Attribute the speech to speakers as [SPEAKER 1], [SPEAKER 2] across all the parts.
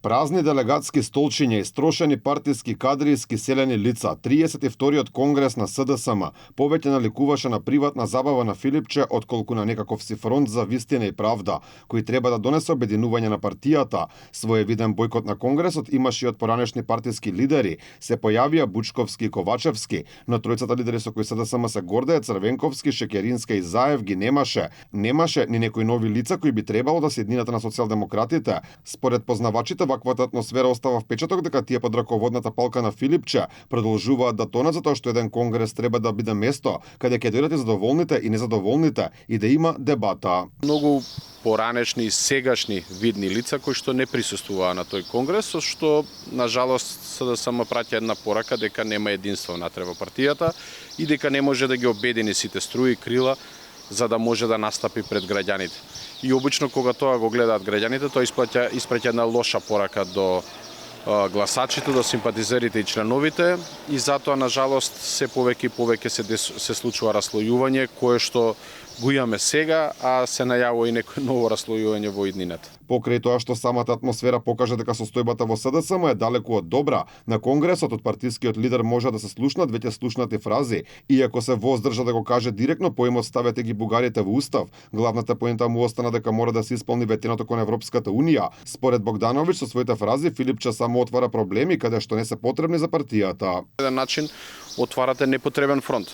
[SPEAKER 1] Празни делегатски столчиња, истрошени партиски кадри и скиселени лица. 32-тиот конгрес на СДСМ повеќе наликуваше на приватна забава на Филипче отколку на некаков си фронт за вистина и правда, кој треба да донесе обединување на партијата. Своевиден бојкот на конгресот имаше и од поранешни партиски лидери. Се појавија Бучковски и Ковачевски, но тројцата лидери со кои СДСМ се гордее, Црвенковски, Шекеринска и Заев ги немаше. Немаше ни некои нови лица кои би требало да се едината на социјалдемократите. Според познавачите, ваквата атмосфера остава впечаток дека тие под раководната палка на Филипче продолжуваат да тонат затоа што еден конгрес треба да биде место каде ќе дојдат и задоволните и незадоволните и да има дебата.
[SPEAKER 2] Многу поранешни и сегашни видни лица кои што не присуствуваа на тој конгрес, со што на жалост СДСМ праќа една порака дека нема единство внатре во партијата и дека не може да ги обедини сите струи и крила за да може да настапи пред граѓаните. И обично кога тоа го гледаат граѓаните, тоа испраќа една лоша порака до гласачите, до симпатизерите и членовите, и затоа на жалост се повеќе и повеќе се случува раслојување кое што го имаме сега, а се најавува и некој ново раслојување во иднината.
[SPEAKER 1] Покрај тоа што самата атмосфера покажа дека состојбата во СДСМ е далеку од добра, на конгресот од партискиот лидер може да се слушнат веќе слушнати фрази, иако се воздржа да го каже директно поемот ставете ги бугарите во устав. Главната поента му остана дека мора да се исполни ветеното кон Европската унија. Според Богдановиќ со своите фрази Филипче само отвара проблеми каде што не се потребни за партијата.
[SPEAKER 2] На еден начин отварате непотребен фронт.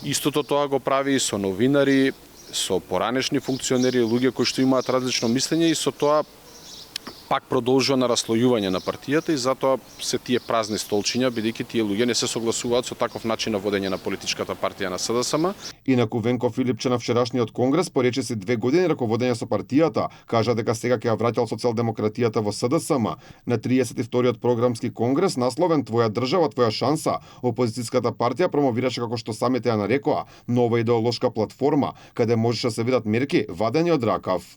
[SPEAKER 2] Истото тоа го прави и со новинари, со поранешни функционери, луѓе кои што имаат различно мислење, и со тоа пак продолжува на раслојување на партијата, и затоа се тие празни столчиња, бидејќи тие луѓе не се согласуваат со таков начин на водење на политичката партија на СДСМ.
[SPEAKER 1] Инаку Венко Филипче на вчерашниот конгрес порече си 2 години раководење со партијата, кажа дека сега ќе ја враќал социјалдемократијата во СДСМ. На 32-тиот програмски конгрес насловен Твоја држава, твоја шанса, опозицијската партија промовираше, како што самите ја нарекоа, нова идеолошка платформа, каде можеше да се видат мерки вадени од ракав.